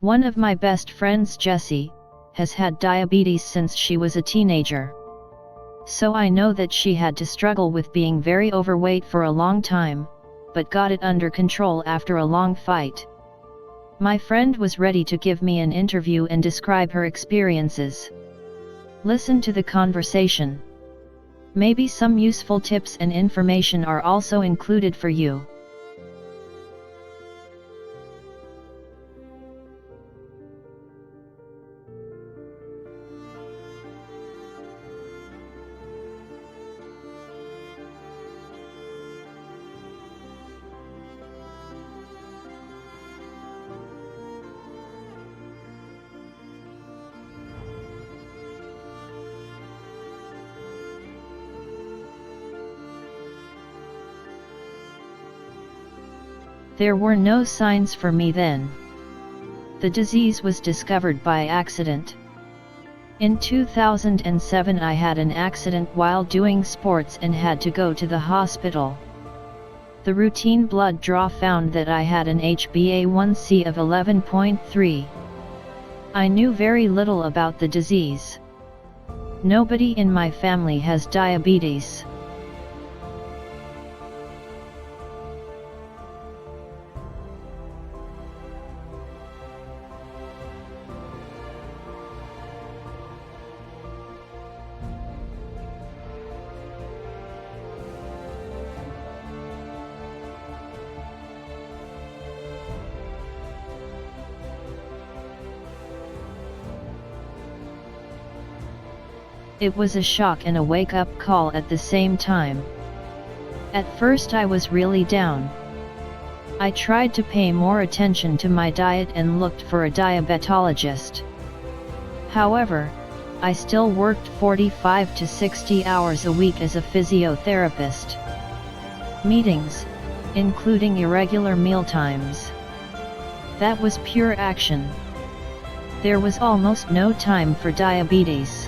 One of my best friends, Jessie, has had diabetes since she was a teenager. So I know that she had to struggle with being very overweight for a long time, but got it under control after a long fight. My friend was ready to give me an interview and describe her experiences. Listen to the conversation. Maybe some useful tips and information are also included for you. There were no signs for me then. The disease was discovered by accident. In 2007 I had an accident while doing sports and had to go to the hospital. The routine blood draw found that I had an HbA1c of 11.3. I knew very little about the disease. Nobody in my family has diabetes. It was a shock and a wake-up call at the same time. At first I was really down. I tried to pay more attention to my diet and looked for a diabetologist. However, I still worked 45 to 60 hours a week as a physiotherapist. Meetings, including irregular mealtimes. That was pure action. There was almost no time for diabetes.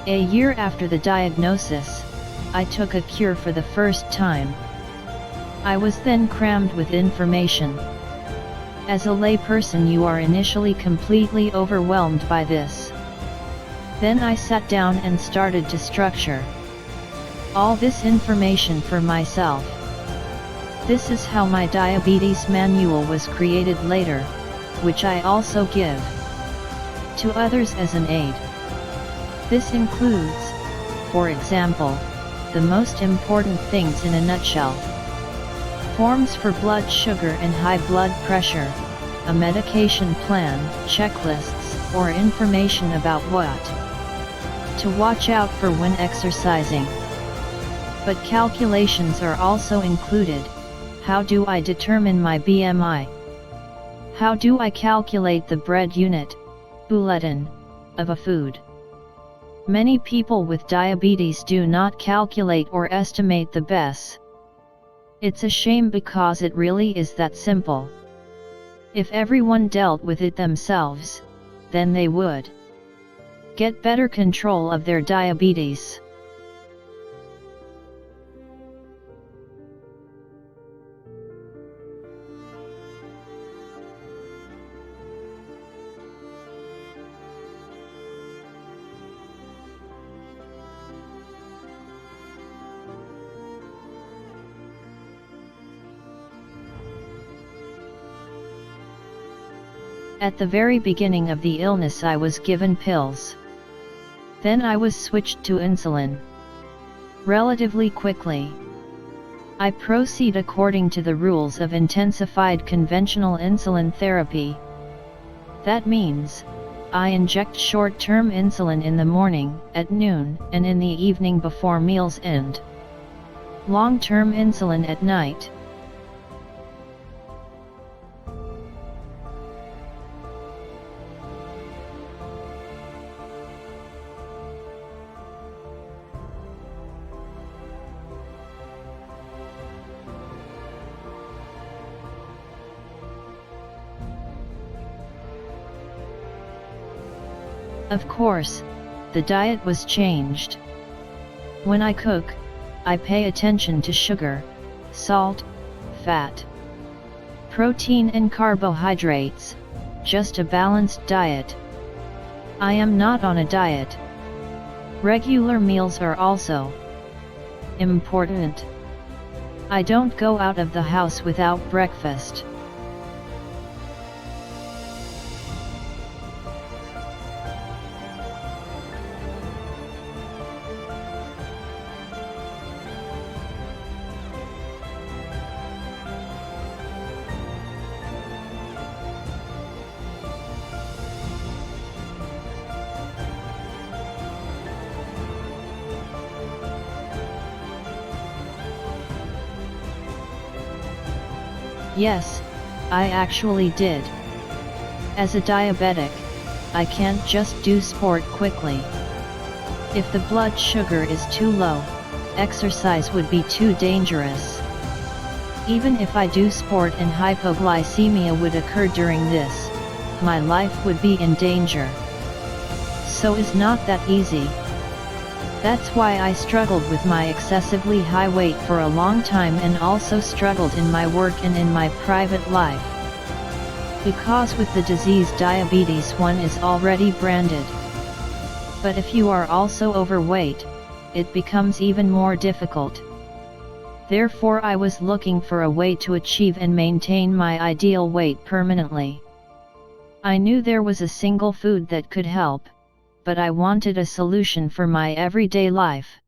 A year after the diagnosis, I took a cure for the first time. I was then crammed with information. As a layperson, you are initially completely overwhelmed by this. Then I sat down and started to structure all this information for myself. This is how my diabetes manual was created later, which I also give to others as an aid. This includes, for example, the most important things in a nutshell. Forms for blood sugar and high blood pressure, a medication plan, checklists, or information about what to watch out for when exercising. But calculations are also included. How do I determine my BMI? How do I calculate the bread unit, bulletin, of a food? Many people with diabetes do not calculate or estimate the BES. It's a shame because it really is that simple. If everyone dealt with it themselves, then they would get better control of their diabetes. At the very beginning of the illness I was given pills. Then I was switched to insulin. Relatively quickly. I proceed according to the rules of intensified conventional insulin therapy. That means, I inject short-term insulin in the morning, at noon, and in the evening before meals end. Long-term insulin at night. Of course, the diet was changed. When I cook, I pay attention to sugar, salt, fat, protein and carbohydrates, just a balanced diet. I am not on a diet. Regular meals are also important. I don't go out of the house without breakfast. Yes, I actually did. As a diabetic, I can't just do sport quickly. If the blood sugar is too low, exercise would be too dangerous. Even if I do sport and hypoglycemia would occur during this, my life would be in danger. So it's not that easy. That's why I struggled with my excessively high weight for a long time and also struggled in my work and in my private life. Because with the disease diabetes one is already branded. But if you are also overweight, it becomes even more difficult. Therefore I was looking for a way to achieve and maintain my ideal weight permanently. I knew there was a single food that could help, but I wanted a solution for my everyday life.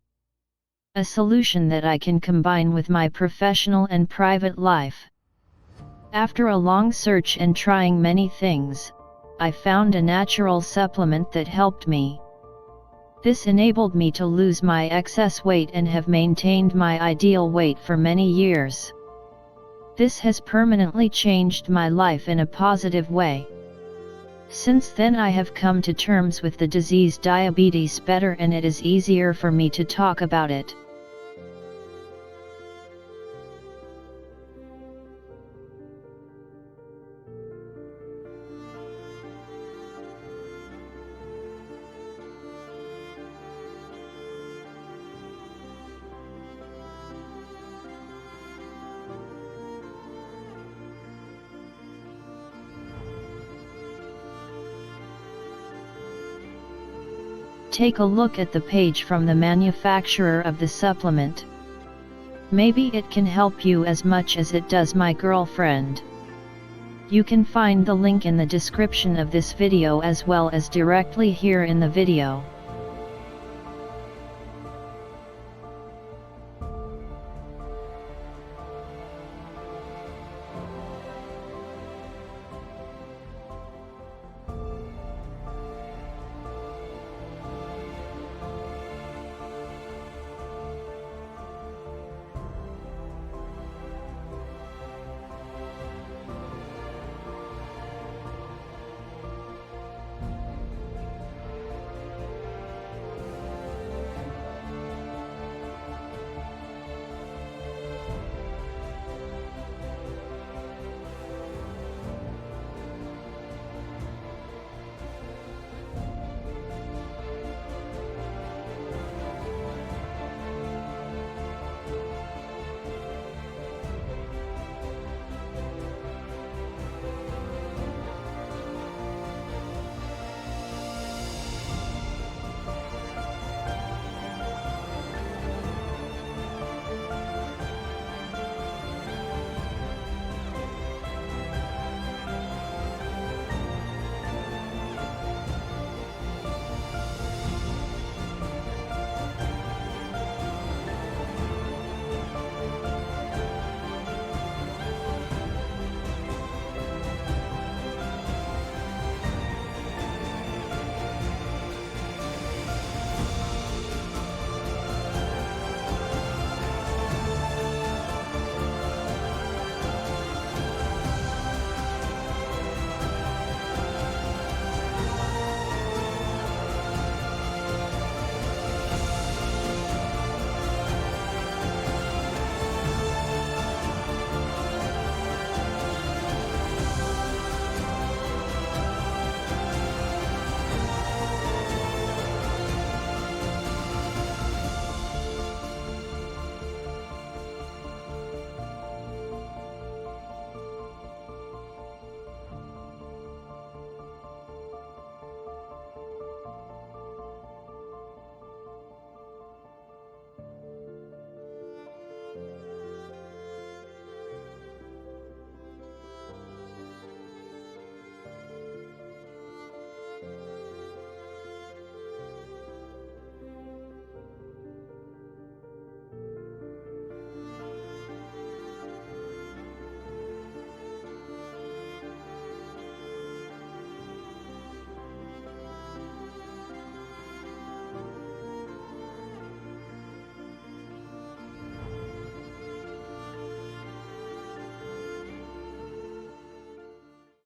A solution that I can combine with my professional and private life. After a long search and trying many things, I found a natural supplement that helped me. This enabled me to lose my excess weight and have maintained my ideal weight for many years. This has permanently changed my life in a positive way. Since then I have come to terms with the disease diabetes better and it is easier for me to talk about it. Take a look at the page from the manufacturer of the supplement. Maybe it can help you as much as it does my girlfriend. You can find the link in the description of this video as well as directly here in the video.